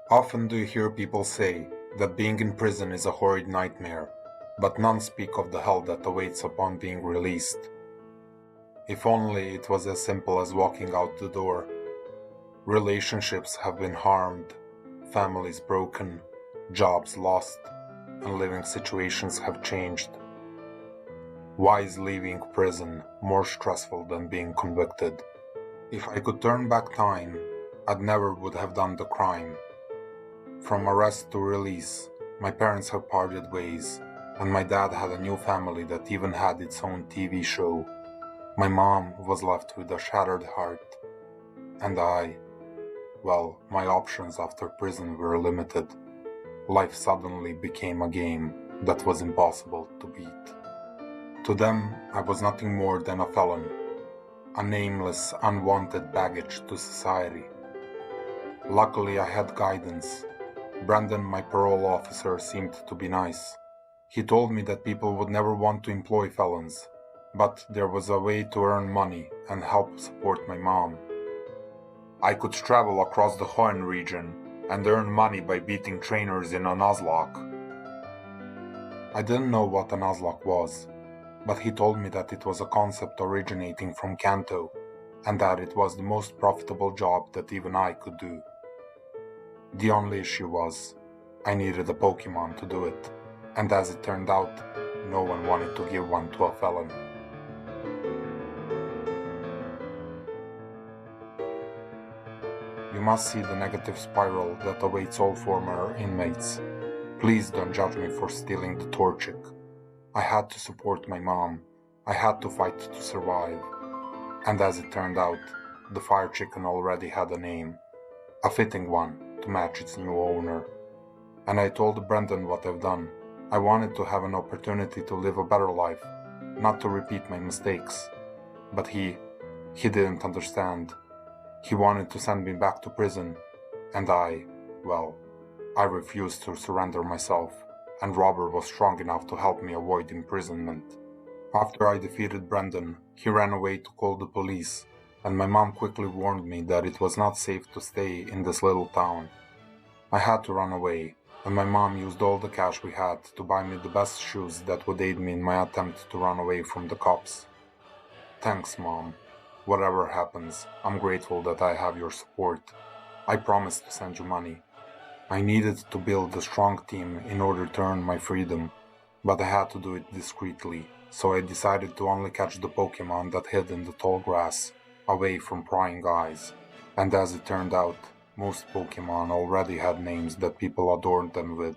Often do you hear people say that being in prison is a horrid nightmare, but none speak of the hell that awaits upon being released. If only it was as simple as walking out the door. Relationships have been harmed, families broken, jobs lost, and living situations have changed. Why is leaving prison more stressful than being convicted? If I could turn back time, I'd never would have done the crime. From arrest to release, my parents have parted ways, and my dad had a new family that even had its own TV show. My mom was left with a shattered heart, and my options after prison were limited. Life suddenly became a game that was impossible to beat. To them, I was nothing more than a felon, a nameless, unwanted baggage to society. Luckily, I had guidance. Brandon, my parole officer, seemed to be nice. He told me that people would never want to employ felons, but there was a way to earn money and help support my mom. I could travel across the Hoenn region and earn money by beating trainers in a Nuzlocke. I didn't know what a Nuzlocke was, but he told me that it was a concept originating from Kanto, and that it was the most profitable job that even I could do. The only issue was, I needed a Pokemon to do it, and as it turned out, no one wanted to give one to a felon. You must see the negative spiral that awaits all former inmates. Please don't judge me for stealing the Torchic. I had to support my mom. I had to fight to survive. And as it turned out, the fire chicken already had a name. A fitting one to match its new owner. And I told Brendan what I've done. I wanted to have an opportunity to live a better life, not to repeat my mistakes. But he didn't understand. He wanted to send me back to prison, and I refused to surrender myself, and Robert was strong enough to help me avoid imprisonment. After I defeated Brendan, he ran away to call the police, and my mom quickly warned me that it was not safe to stay in this little town. I had to run away, and my mom used all the cash we had to buy me the best shoes that would aid me in my attempt to run away from the cops. Thanks, Mom. Whatever happens, I'm grateful that I have your support. I promise to send you money. I needed to build a strong team in order to earn my freedom, but I had to do it discreetly, so I decided to only catch the Pokemon that hid in the tall grass, away from prying eyes. And as it turned out, most Pokemon already had names that people adored them with.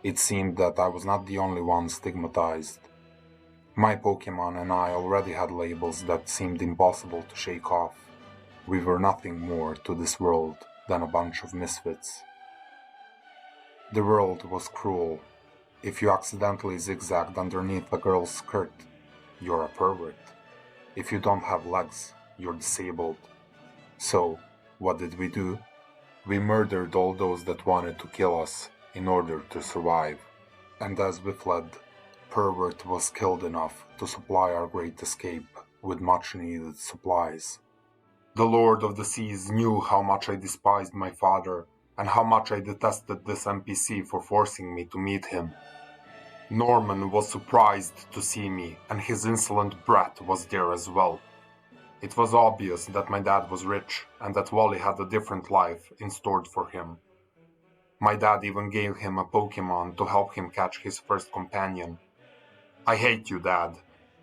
It seemed that I was not the only one stigmatized. My Pokemon and I already had labels that seemed impossible to shake off. We were nothing more to this world than a bunch of misfits. The world was cruel. If you accidentally zigzagged underneath a girl's skirt, you're a pervert. If you don't have legs, you're disabled. So, what did we do? We murdered all those that wanted to kill us in order to survive. And as we fled, Pervert was skilled enough to supply our great escape with much-needed supplies. The Lord of the Seas knew how much I despised my father and how much I detested this NPC for forcing me to meet him. Norman was surprised to see me, and his insolent brat was there as well. It was obvious that my dad was rich and that Wally had a different life in store for him. My dad even gave him a Pokemon to help him catch his first companion. I hate you, Dad,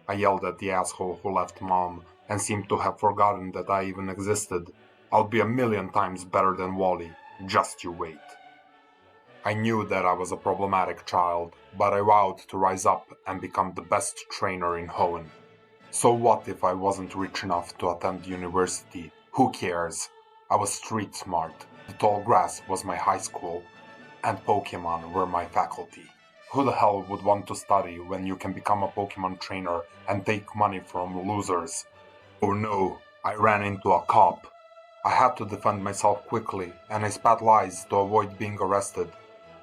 I yelled at the asshole who left Mom and seemed to have forgotten that I even existed. I'll be 1,000,000 times better than Wally, just you wait. I knew that I was a problematic child, but I vowed to rise up and become the best trainer in Hoenn. So what if I wasn't rich enough to attend university? Who cares? I was street smart, the tall grass was my high school, and Pokemon were my faculty. Who the hell would want to study when you can become a Pokemon trainer and take money from losers? Oh no, I ran into a cop. I had to defend myself quickly, and I spat lies to avoid being arrested.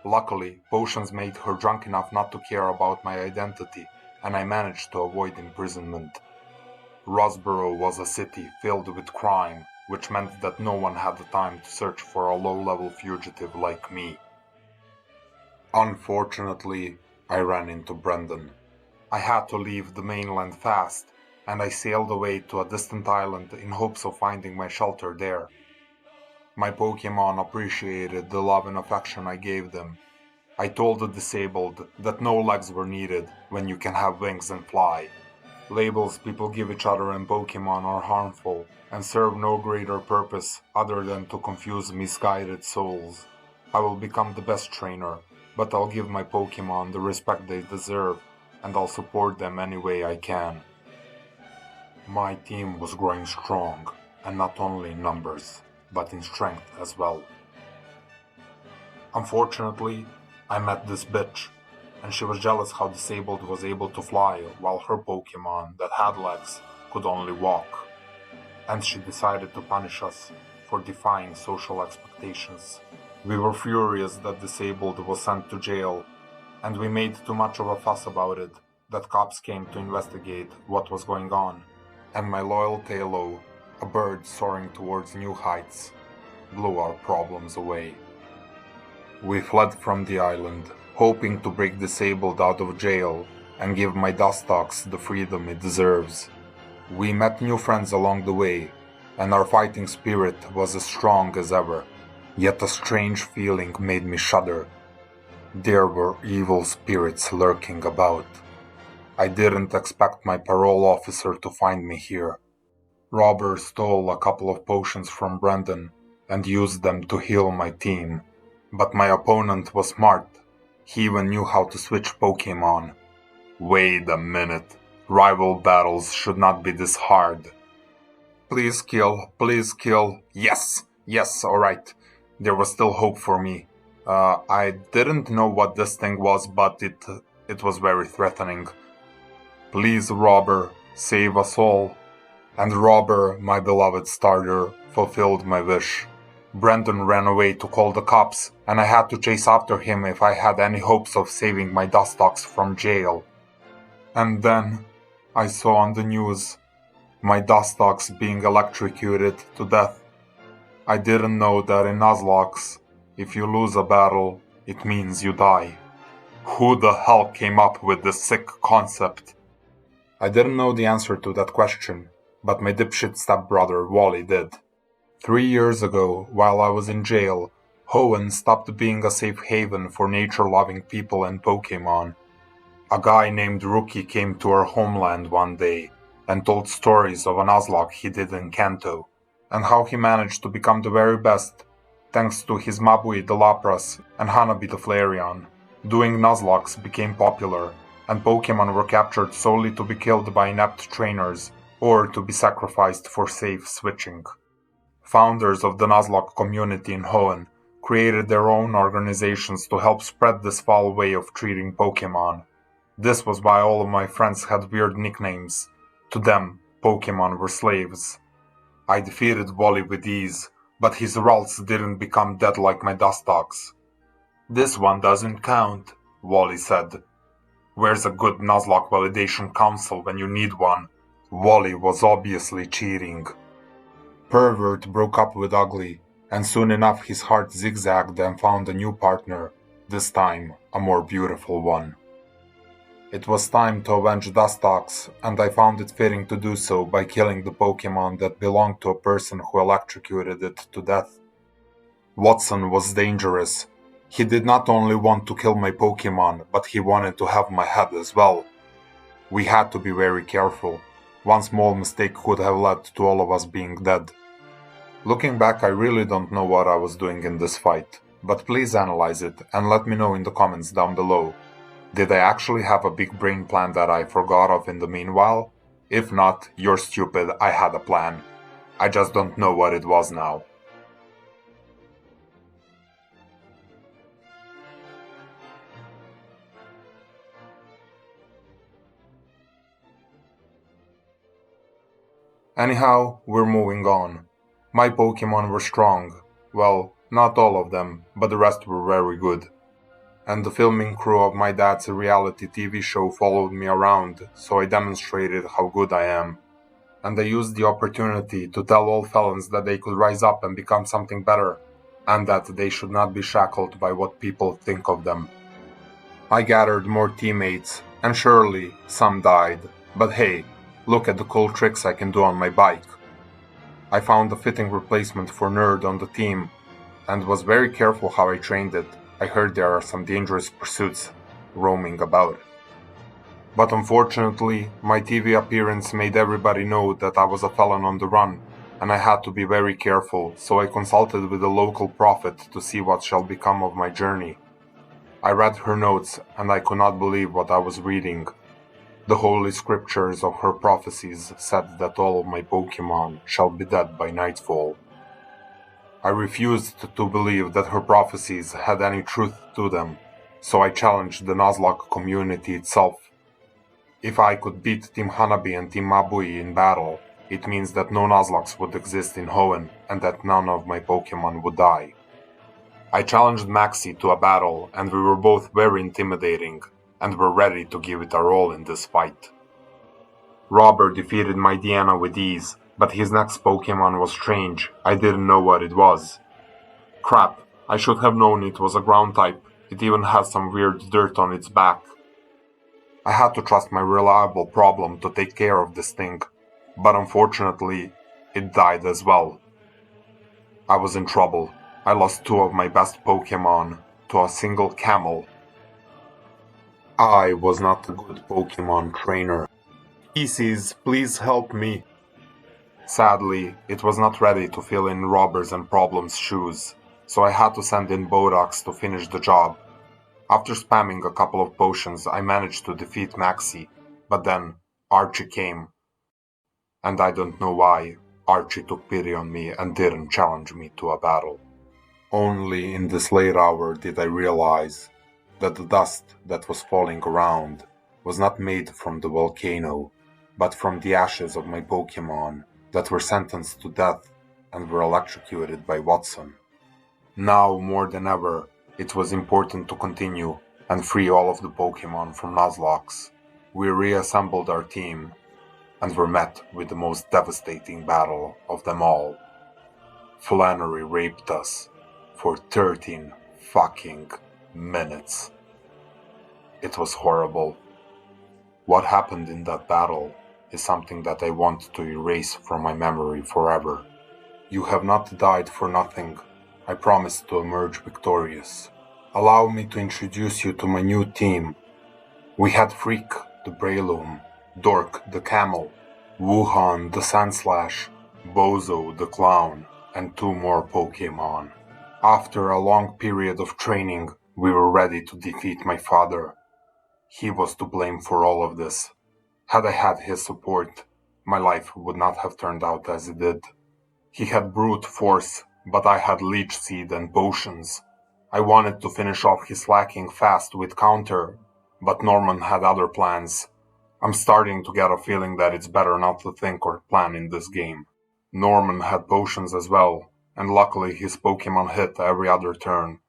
Luckily, potions made her drunk enough not to care about my identity, and I managed to avoid imprisonment. Rosborough was a city filled with crime, which meant that no one had the time to search for a low-level fugitive like me. Unfortunately, I ran into Brendan. I had to leave the mainland fast, and I sailed away to a distant island in hopes of finding my shelter there. My Pokemon appreciated the love and affection I gave them. I told the disabled that no legs were needed when you can have wings and fly. Labels people give each other in Pokemon are harmful and serve no greater purpose other than to confuse misguided souls. I will become the best trainer, but I'll give my Pokemon the respect they deserve, and I'll support them any way I can. My team was growing strong, and not only in numbers, but in strength as well. Unfortunately, I met this bitch, and she was jealous how Disabled was able to fly while her Pokemon that had legs could only walk. And she decided to punish us for defying social expectations. We were furious that Disabled was sent to jail, and we made too much of a fuss about it that cops came to investigate what was going on. And my loyal Tailo, a bird soaring towards new heights, blew our problems away. We fled from the island, hoping to break Disabled out of jail and give my Dustox the freedom it deserves. We met new friends along the way, and our fighting spirit was as strong as ever, yet a strange feeling made me shudder. There were evil spirits lurking about. I didn't expect my parole officer to find me here. Robber stole a couple of potions from Brendan and used them to heal my team. But my opponent was smart. He even knew how to switch Pokemon. Wait a minute. Rival battles should not be this hard. Please kill, please kill. Yes, alright. There was still hope for me. I didn't know what this thing was, but it was very threatening. Please, Robber, save us all. And Robber, my beloved starter, fulfilled my wish. Brendan ran away to call the cops, and I had to chase after him if I had any hopes of saving my Dustox from jail. And then I saw on the news my Dustox being electrocuted to death. I didn't know that in Nuzlocke, if you lose a battle, it means you die. Who the hell came up with this sick concept? I didn't know the answer to that question, but my dipshit stepbrother Wally did. 3 years ago, while I was in jail, Hoenn stopped being a safe haven for nature-loving people and Pokemon. A guy named Rookie came to our homeland one day and told stories of a Nuzlocke he did in Kanto, and how he managed to become the very best, thanks to his Mabui the Lapras and Hanabi the Flareon. Doing Nuzlockes became popular, and Pokemon were captured solely to be killed by inept trainers or to be sacrificed for safe switching. Founders of the Nuzlocke community in Hoenn created their own organizations to help spread this foul way of treating Pokemon. This was why all of my friends had weird nicknames. To them, Pokemon were slaves. I defeated Wally with ease, but his Ralts didn't become dead like my Dustox. This one doesn't count, Wally said. Where's a good Nuzlocke validation council when you need one? Wally was obviously cheating. Pervert broke up with Ugly, and soon enough his heart zigzagged and found a new partner, this time a more beautiful one. It was time to avenge Dustox, and I found it fitting to do so by killing the Pokemon that belonged to a person who electrocuted it to death. Watson was dangerous. He did not only want to kill my Pokemon, but he wanted to have my head as well. We had to be very careful. One small mistake could have led to all of us being dead. Looking back, I really don't know what I was doing in this fight, but please analyze it and let me know in the comments down below. Did I actually have a big brain plan that I forgot of in the meanwhile? If not, you're stupid, I had a plan. I just don't know what it was now. Anyhow, we're moving on. My Pokemon were strong. Well, not all of them, but the rest were very good. And the filming crew of my dad's reality TV show followed me around, so I demonstrated how good I am. and I used the opportunity to tell all felons that they could rise up and become something better, and that they should not be shackled by what people think of them. I gathered more teammates, and surely some died, but hey, look at the cool tricks I can do on my bike. I found a fitting replacement for Nerd on the team, and was very careful how I trained it. I heard there are some dangerous pursuits roaming about. But unfortunately, my TV appearance made everybody know that I was a felon on the run, and I had to be very careful, so I consulted with a local prophet to see what shall become of my journey. I read her notes, and I could not believe what I was reading. The holy scriptures of her prophecies said that all of my Pokemon shall be dead by nightfall. I refused to believe that her prophecies had any truth to them, so I challenged the Nuzlocke community itself. If I could beat Team Hanabi and Team Mabui in battle, it means that no Nuzlockes would exist in Hoenn and that none of my Pokemon would die. I challenged Maxi to a battle, and we were both very intimidating, and were ready to give it our all in this fight. Robert defeated my Deanna with ease, but his next Pokemon was strange. I didn't know what it was. Crap, I should have known it was a ground type. It even has some weird dirt on its back. I had to trust my reliable problem to take care of this thing, but unfortunately, it died as well. I was in trouble. I lost two of my best Pokemon to a single camel. I was not a good Pokemon trainer. Species, please help me. Sadly, it was not ready to fill in Robbers and Problem's shoes, so I had to send in Bodox to finish the job. After spamming a couple of potions, I managed to defeat Maxi, but then Archie came. And I don't know why, Archie took pity on me and didn't challenge me to a battle. Only in this late hour did I realize that the dust that was falling around was not made from the volcano, but from the ashes of my Pokemon that were sentenced to death and were electrocuted by Watson. Now, more than ever, it was important to continue and free all of the Pokemon from Nuzlocke. We reassembled our team and were met with the most devastating battle of them all. Flannery raped us for 13 fucking minutes. It was horrible. What happened in that battle is something that I want to erase from my memory forever. You have not died for nothing. I promise to emerge victorious. Allow me to introduce you to my new team. We had Freak, the Breloom, Dork, the Camel, Wuhan, the Sandslash, Bozo, the Clown, and two more Pokemon. After a long period of training, we were ready to defeat my father. He was to blame for all of this. Had I had his support, my life would not have turned out as it did. He had brute force, but I had leech seed and potions. I wanted to finish off his lacking fast with counter, but Norman had other plans. I'm starting to get a feeling that it's better not to think or plan in this game. Norman had potions as well, and luckily his Pokemon hit every other turn.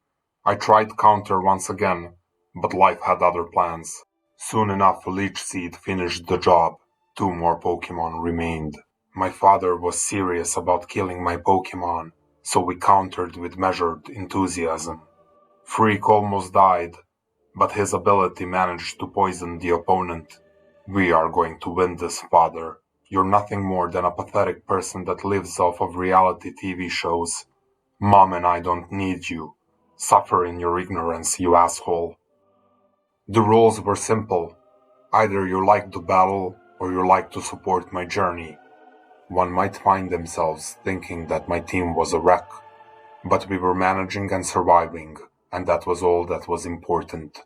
I tried counter once again, but life had other plans. Soon enough, Leech Seed finished the job. Two more Pokemon remained. My father was serious about killing my Pokemon, so we countered with measured enthusiasm. Freak almost died, but his ability managed to poison the opponent. We are going to win this, father. You're nothing more than a pathetic person that lives off of reality TV shows. Mom and I don't need you. Suffer in your ignorance, you asshole. The rules were simple. Either you like to battle or you like to support my journey. One might find themselves thinking that my team was a wreck, but we were managing and surviving, and that was all that was important.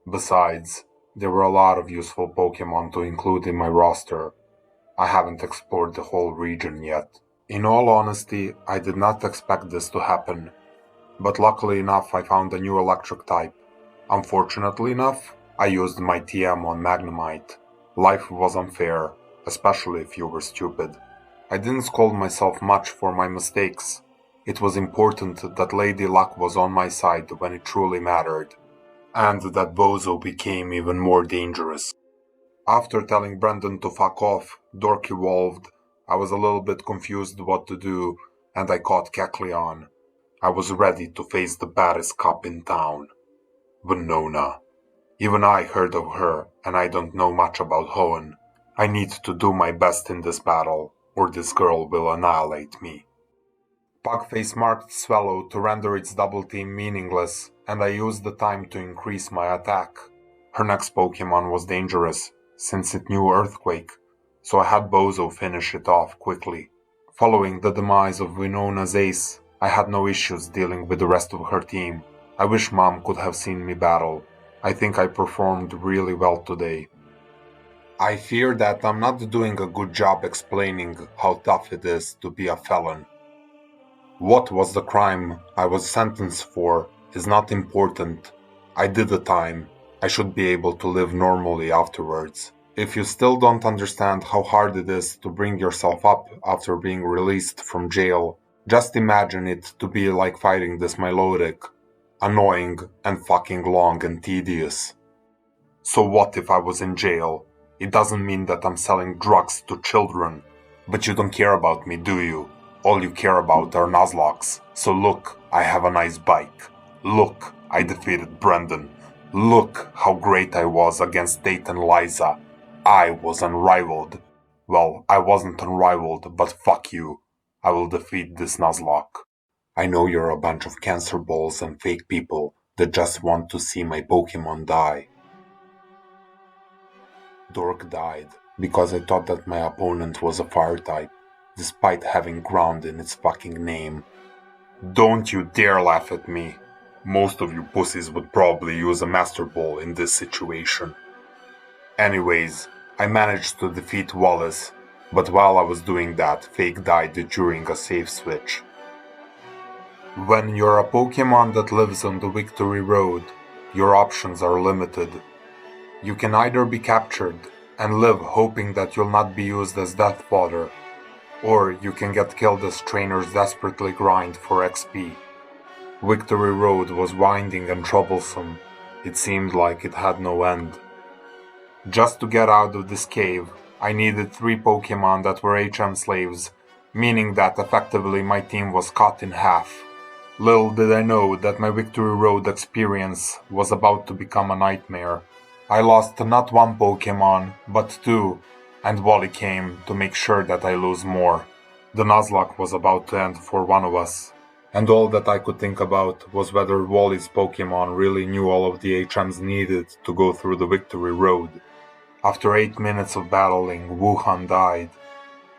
Besides, there were a lot of useful Pokemon to include in my roster. I haven't explored the whole region yet. In all honesty, I did not expect this to happen, but luckily enough I found a new electric type. Unfortunately enough, I used my TM on Magnemite. Life was unfair, especially if you were stupid. I didn't scold myself much for my mistakes. It was important that Lady Luck was on my side when it truly mattered, and that Bozo became even more dangerous. After telling Brendan to fuck off, Dork evolved, I was a little bit confused what to do, and I caught Kecleon. I was ready to face the baddest cop in town, Winona. Even I heard of her, and I don't know much about Hoenn. I need to do my best in this battle, or this girl will annihilate me. Pugface marked Swallow to render its double team meaningless, and I used the time to increase my attack. Her next Pokemon was dangerous, since it knew Earthquake, so I had Bozo finish it off quickly. Following the demise of Winona's ace, I had no issues dealing with the rest of her team. I wish Mom could have seen me battle. I think I performed really well today. I fear that I'm not doing a good job explaining how tough it is to be a felon. What was the crime I was sentenced for is not important. I did the time. I should be able to live normally afterwards. If you still don't understand how hard it is to bring yourself up after being released from jail, just imagine it to be like fighting this Milotic. Annoying and fucking long and tedious. So what if I was in jail? It doesn't mean that I'm selling drugs to children. But you don't care about me, do you? All you care about are Nuzlocks. So look, I have a nice bike. Look, I defeated Brendan. Look how great I was against Tate and Liza. I was unrivaled. Well, I wasn't unrivaled, but fuck you. I will defeat this Nuzlocke. I know you're a bunch of cancer balls and fake people that just want to see my Pokemon die. Dork died because I thought that my opponent was a fire type, despite having ground in its fucking name. Don't you dare laugh at me. Most of you pussies would probably use a Master Ball in this situation. Anyways, I managed to defeat Wallace, but while I was doing that, Fake died during a save switch. When you're a Pokemon that lives on the Victory Road, your options are limited. You can either be captured and live hoping that you'll not be used as death fodder, or you can get killed as trainers desperately grind for XP. Victory Road was winding and troublesome. It seemed like it had no end. Just to get out of this cave, I needed 3 Pokemon that were HM slaves, meaning that effectively my team was cut in half. Little did I know that my Victory Road experience was about to become a nightmare. I lost not 1 Pokemon, but 2, and Wally came to make sure that I lose more. The Nuzlocke was about to end for one of us, and all that I could think about was whether Wally's Pokemon really knew all of the HMs needed to go through the Victory Road. After 8 minutes of battling, Wuhan died,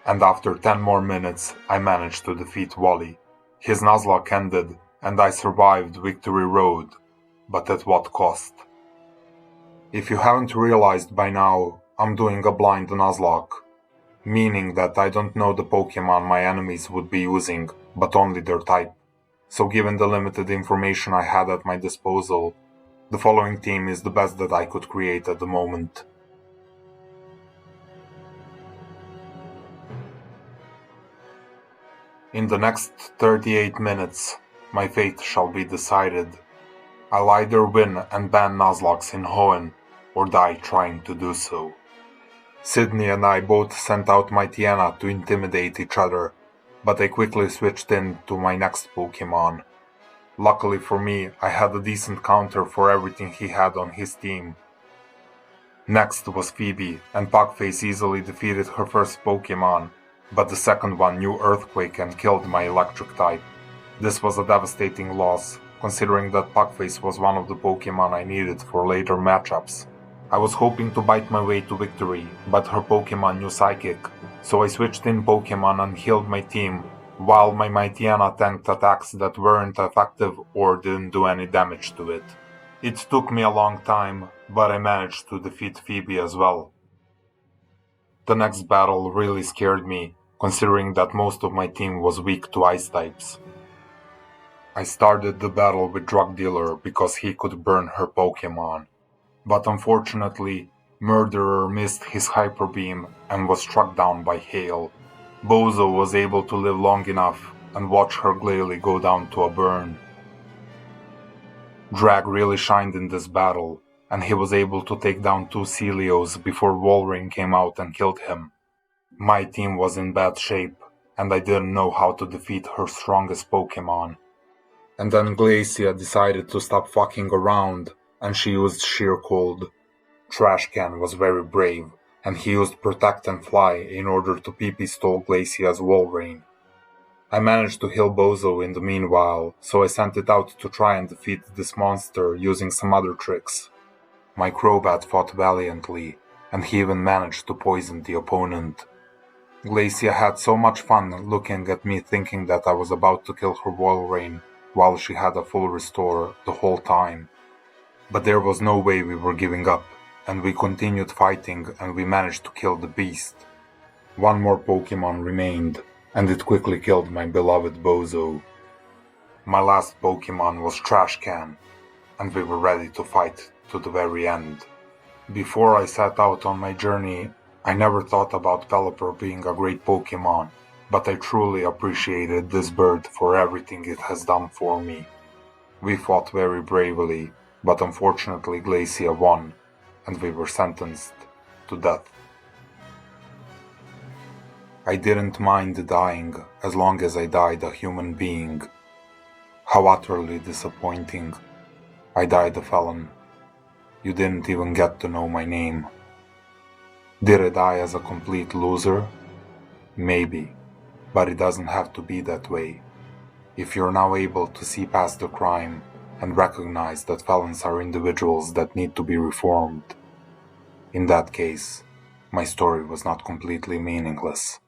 and after 10 more minutes, I managed to defeat Wally. His Nuzlocke ended, and I survived Victory Road, but at what cost? If you haven't realized by now, I'm doing a blind Nuzlocke, meaning that I don't know the Pokemon my enemies would be using, but only their type. So given the limited information I had at my disposal, the following team is the best that I could create at the moment. In the next 38 minutes, my fate shall be decided. I'll either win and ban Nuzlocke in Hoenn, or die trying to do so. Sydney and I both sent out my Tiana to intimidate each other, but I quickly switched in to my next Pokemon. Luckily for me, I had a decent counter for everything he had on his team. Next was Phoebe, and Pugface easily defeated her first Pokemon, but the second one knew Earthquake and killed my electric type. This was a devastating loss, considering that Pugface was one of the Pokemon I needed for later matchups. I was hoping to bite my way to victory, but her Pokemon knew Psychic, so I switched in Pokemon and healed my team, while my Mightyena tanked attacks that weren't effective or didn't do any damage to it. It took me a long time, but I managed to defeat Phoebe as well. The next battle really scared me, considering that most of my team was weak to ice types. I started the battle with Drug Dealer because he could burn her Pokemon, but unfortunately, Murderer missed his Hyper Beam and was struck down by hail. Bozo was able to live long enough and watch her Glalie go down to a burn. Drag really shined in this battle, and he was able to take down 2 Celios before Walrein came out and killed him. My team was in bad shape, and I didn't know how to defeat her strongest Pokemon. And then Glacia decided to stop fucking around, and she used Sheer Cold. Trashcan was very brave, and he used Protect and Fly in order to PP stall Glacia's Walrein. I managed to heal Bozo in the meanwhile, so I sent it out to try and defeat this monster using some other tricks. My Crobat fought valiantly, and he even managed to poison the opponent. Glacia had so much fun looking at me thinking that I was about to kill her Walrein while she had a full restore the whole time. But there was no way we were giving up, and we continued fighting and we managed to kill the beast. One more Pokemon remained, and it quickly killed my beloved Bozo. My last Pokemon was Trashcan, and we were ready to fight to the very end. Before I set out on my journey, I never thought about Pelipper being a great Pokemon, but I truly appreciated this bird for everything it has done for me. We fought very bravely, but unfortunately Glacia won, and we were sentenced to death. I didn't mind dying as long as I died a human being. How utterly disappointing. I died a felon. You didn't even get to know my name. Did I die as a complete loser? Maybe, but it doesn't have to be that way. If you're now able to see past the crime and recognize that felons are individuals that need to be reformed, in that case, my story was not completely meaningless.